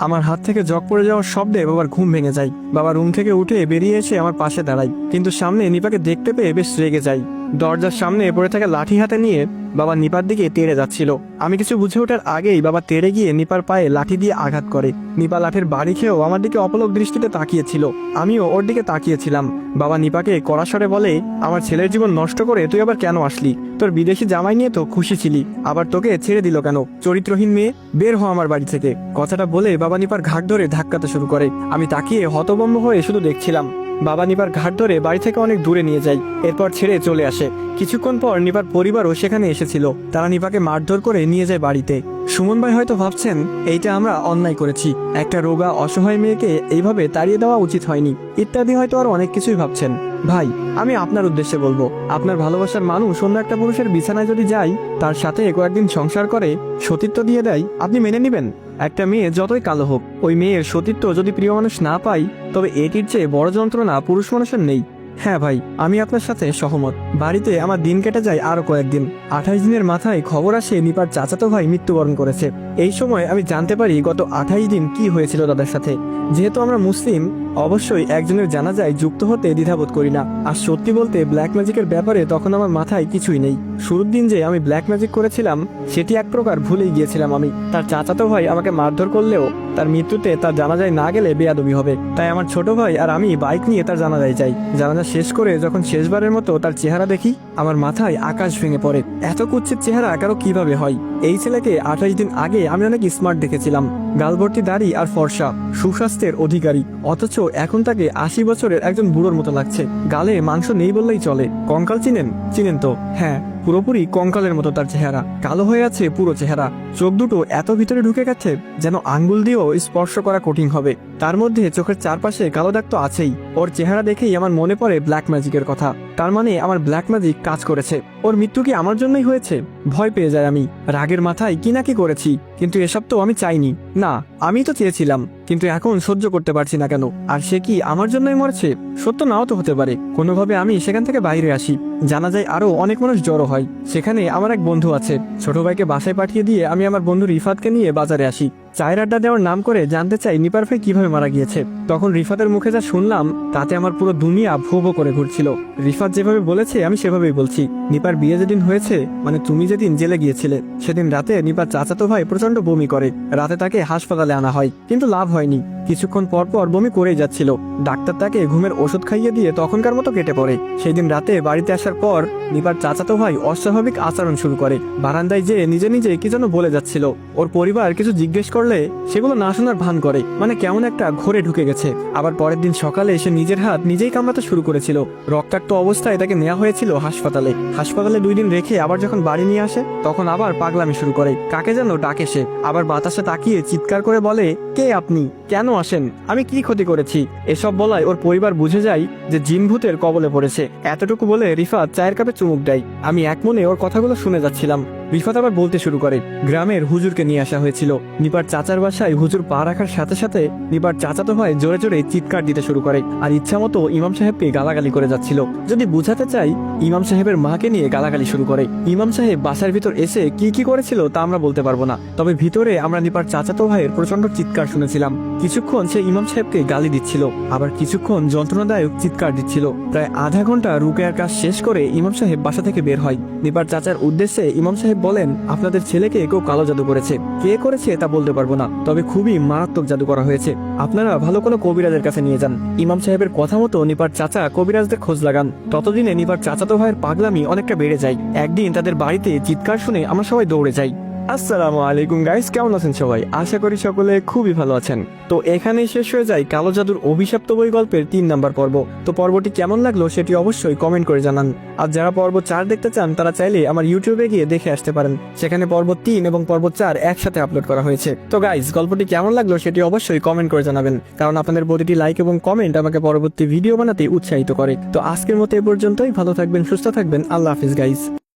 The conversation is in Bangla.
আমার হাত থেকে জগ পড়ে যাওয়ার শব্দে বাবার ঘুম ভেঙে যায়। বাবা রুম থেকে উঠে বেরিয়ে এসে আমার পাশে দাঁড়ায়, কিন্তু সামনে নিপাকে দেখতে পেয়ে বেশ রেগে যায়। দরজার সামনে পড়ে থাকা লাঠি হাতে নিয়ে বাবা নিপার দিকে তেড়ে যাচ্ছিল। আমি কিছু বুঝে ওঠার আগেই বাবা তেড়ে গিয়ে নিপার পায়ে লাঠি দিয়ে আঘাত করে। নিপা লাঠির বাড়ি খেয়েও আমার দিকে অপলক দৃষ্টিতে তাকিয়েছিল, আমিও ওর দিকে তাকিয়েছিলাম। বাবা নিপাকে কড়া স্বরে বলে, আমার ছেলের জীবন নষ্ট করে তুই আবার কেন আসলি? তোর বিদেশি জামাই নিয়ে তো খুশি ছিলি, আবার তোকে ছেড়ে দিল কেন? চরিত্রহীন মেয়ে, বের হ আমার বাড়ি থেকে। কথাটা বলে বাবা নিপার ঘাট ধরে ধাক্কাতে শুরু করে। আমি তাকিয়ে হতভম্ব হয়ে শুধু দেখছিলাম। বাবা নিপার ঘাট ধরে বাড়ি থেকে অনেক দূরে নিয়ে যায়, এরপর ছেড়ে চলে আসে। কিছুক্ষণ পর নিপার পরিবারও সেখানে এসেছিল। তারা নিপাকে মারধর করে নিয়ে যায় বাড়িতে। সুমন ভাই হয়তো ভাবছেন এইটা আমরা অন্যায় করেছি, একটা রোগা অসহায় মেয়েকে এইভাবে তাড়িয়ে দেওয়া উচিত হয়নি ইত্যাদি হয়তো আর অনেক কিছুই ভাবছেন। ভাই, আমি আপনার উদ্দেশ্যে বলবো, আপনার ভালোবাসার মানুষ অন্য একটা পুরুষের বিছানায় যদি যায়, তার সাথে কয়েকদিন সংসার করে সতীত্ব দিয়ে দেয়, আপনি মেনে নেবেন? একটা মেয়ে যতই কালো হোক, ওই মেয়ের সতীত্ব যদি প্রিয় মানুষ না পাই, তবে এটির চেয়ে বড় যন্ত্রণা পুরুষ মানুষের নেই। হ্যাঁ ভাই, আমি আপনার সাথে সহমত। বাড়িতে আমার দিন কেটে যায় আরো কয়েকদিন। 28 দিনের মাথায় খবর আসে নিপার চাচাতো ভাই মৃত্যুবরণ করেছে। এই সময় আমি জানতে পারি গত 28 দিন কি হয়েছিল তাদের সাথে। যেহেতু আমরা মুসলিম, অবশ্যই একজনের জানাজায় যুক্ত হতে দ্বিধাবোধ করি না। আর সত্যি বলতে ব্ল্যাক ম্যাজিকের ব্যাপারে তখন আমার মাথায় কিছুই নেই। শুরুর দিন যে আমি ব্ল্যাক ম্যাজিক করেছিলাম, সেটি এক প্রকার ভুলেই গিয়েছিলাম আমি। তার চাচাতো ভাই আমাকে মারধর করলেও তার মৃত্যুতে তার জানাজায় না গেলে বেয়াদবি হবে, তাই আমার ছোট ভাই আর আমি বাইক নিয়ে তার জানাজায় যাই। জানাজা শেষ করে যখন শেষবারের মতো তার চেহারা দেখি, আমার মাথায় আকাশ ভেঙে পড়ে। এত কুৎসিত চেহারা কারো কিভাবে হয়? এই ছেলেকে 28 দিন আগে আমি অনেক স্মার্ট দেখেছিলাম, গালভর্তি দাড়ি আর ফর্সা, সুস্বাস্থ্যের অধিকারী, অথচ এখন তাকে 80 বছরের একজন বুড়োর মতো লাগছে। গালে মাংস নেই বললেই চলে। কঙ্কাল চিনেন? চিনেন তো? হ্যাঁ, পুরোপুরি কঙ্কালের মতো তার চেহারা। কালো হয়ে আছে পুরো চেহারা, চোখ দুটো এত ভিতরে ঢুকে গেছে যেন আঙ্গুল দিয়েও স্পর্শ করা কঠিন হবে। তার মধ্যে চোখের চারপাশে কালো দাগ তো আছেই। ওর চেহারা দেখেই আমার মনে পড়ে ব্ল্যাক ম্যাজিকের কথা। তার মানে আমার ব্ল্যাক ম্যাজিক কাজ করেছে। ওর মৃত্যু কি আমার জন্যই হয়েছে? ভয় পেয়ে যায় আমি। রাগের মাথায় কি না কি করেছি, কিন্তু এসব তো আমি চাইনি। না, আমি তো চেয়েছিলাম, কিন্তু এখন সহ্য করতে পারছি না কেন? আর সে কি আমার জন্যই মরছে? সত্য নাও তো হতে পারে। কোনোভাবে আমি সেখান থেকে বাইরে আসি। জানা যায় আরো অনেক মানুষ জড়ো হয়। সেখানে আমার এক বন্ধু আছে। ছোট ভাইকে বাসায় পাঠিয়ে দিয়ে আমি আমার বন্ধু রিফাতকে নিয়ে বাজারে আসি। চায়ের আড্ডা দেওয়ার নাম করে জানতে চাই নিপার ভাই কিভাবে মারা গিয়েছে। তখন রিফাতের মুখে যা শুনলাম, তাতে আমার পুরো দুনিয়া ভো ভো করে ঘুরছিল। রিফাত যেভাবে বলেছে আমি সেভাবেই বলছি। নিপার বিয়ে যেদিন হয়েছে, মানে তুমি যেদিন জেলে গিয়েছিলে, সেদিন রাতে নিপার চাচাতো ভাই প্রচন্ড বমি করে। রাতে তাকে হাসপাতালে আনা হয়, কিন্তু লাভ হয়নি। কিছুক্ষণ পর পর বমি করেই যাচ্ছিল। ডাক্তার তাকে ঘুমের ওষুধ খাইয়ে দিয়ে তখনকার মতো কেটে পড়ে। সেদিন রাতে বাড়িতে আসার পর নিপার চাচাতো ভাই অস্বাভাবিক আচরণ শুরু করে। বারান্দায় যেয়ে নিজে নিজে কি যেন বলে যাচ্ছিল। ওর পরিবার কিছু জিজ্ঞেস করলে সেগুলো না শোনার ভান করে, মানে কেমন একটা ঘোরে ঢুকে গেছে। আবার পরের দিন সকালে এসে নিজের হাত নিজেই কামড়াতে শুরু করেছিল। রক্তাক্ত অবস্থায় তাকে নেওয়া হয়েছিল হাসপাতালে। 2 দিন রেখে আবার যখন বাড়ি নিয়ে আসে, তখন আবার পাগলামি শুরু করে। কাকে যেন ডাকে সে, আবার বাতাসে তাকিয়ে চিৎকার করে বলে, কে আপনি? কেন আসেন? আমি কি ক্ষতি করেছি? এসব বলায় ওর পরিবার বুঝে যায় যে জিন ভূতের কবলে পড়েছে। এতটুকু বলে রিফাত চায়ের কাপে চুমুক দেয়। আমি এক মনে ওর কথাগুলো শুনে যাচ্ছিলাম। রিফাত আবার বলতে শুরু করে, গ্রামের হুজুরকে নিয়ে আসা হয়েছিল। নিপার চাচার বাসায় হুজুর পা রাখার সাথে সাথে নিপার চাচাতো ভাই জোরে জোরে চিৎকার দিতে শুরু করে, আর ইচ্ছা মতো ইমাম সাহেবকে গালাগালি করে যাচ্ছিল। যদি বুঝাতে চাই, ইমাম সাহেবের মাকে নিয়ে গালাগালি শুরু করে। ইমাম সাহেব বাসার ভিতর এসে কি কি করেছিল তা আমরা বলতে পারবো না, তবে ভিতরে আমরা নিপার চাচাতো ভাইয়ের প্রচন্ড চিৎকার শুনেছিলাম। কিছুক্ষণ সে ইমাম সাহেবকে গালি দিচ্ছিল, আবার কিছুক্ষণ যন্ত্রণাদায়ক চিৎকার দিচ্ছিল। প্রায় আধা ঘন্টা রুকেয়ার কাজ শেষ করে ইমাম সাহেব বাসা থেকে বের হয়। নিপার চাচার উদ্দেশ্যে ইমাম সাহেব বলেন, আপনাদের ছেলেকে কেউ কালো জাদু করেছে। কে করেছে তা বলতে পারবো না, তবে খুবই মারাত্মক জাদু করা হয়েছে। আপনারা ভালো কোনো কবিরাজের কাছে নিয়ে যান। ইমাম সাহেবের কথা মতো নিপার চাচা কবিরাজদের খোঁজ লাগান। ততদিনে নিপার চাচাতো ভাইয়ের পাগলামি অনেকটা বেড়ে যায়। একদিন তাদের বাড়িতে চিৎকার শুনে আমরা সবাই দৌড়ে যাই। আসসালামু আলাইকুম গাইস, কেমন আছেন সবাই? আশা করি সকলে খুবই ভালো আছেন। তো এখানেই শেষ হয়ে যায় কালো জাদুর অভিশপ্ত বই গল্পের 3 নাম্বার পর্ব। তো পর্বটি কেমন লাগলো সেটি অবশ্যই কমেন্ট করে জানান। আর যারা পর্ব 4 দেখতে চান, তারা চাইলে আমার ইউটিউবে গিয়ে দেখে আসতে পারেন। সেখানে পর্ব 3 এবং পর্ব 4 একসাথে আপলোড করা হয়েছে। তো গাইস, গল্পটি কেমন লাগলো সেটি অবশ্যই কমেন্ট করে জানাবেন, কারণ আপনাদের প্রতিটি লাইক এবং কমেন্ট আমাকে পরবর্তী ভিডিও বানাতে উৎসাহিত করে। তো আজকের মতো এ পর্যন্তই। ভালো থাকবেন, সুস্থ থাকবেন। আল্লাহ হাফিজ গাইস।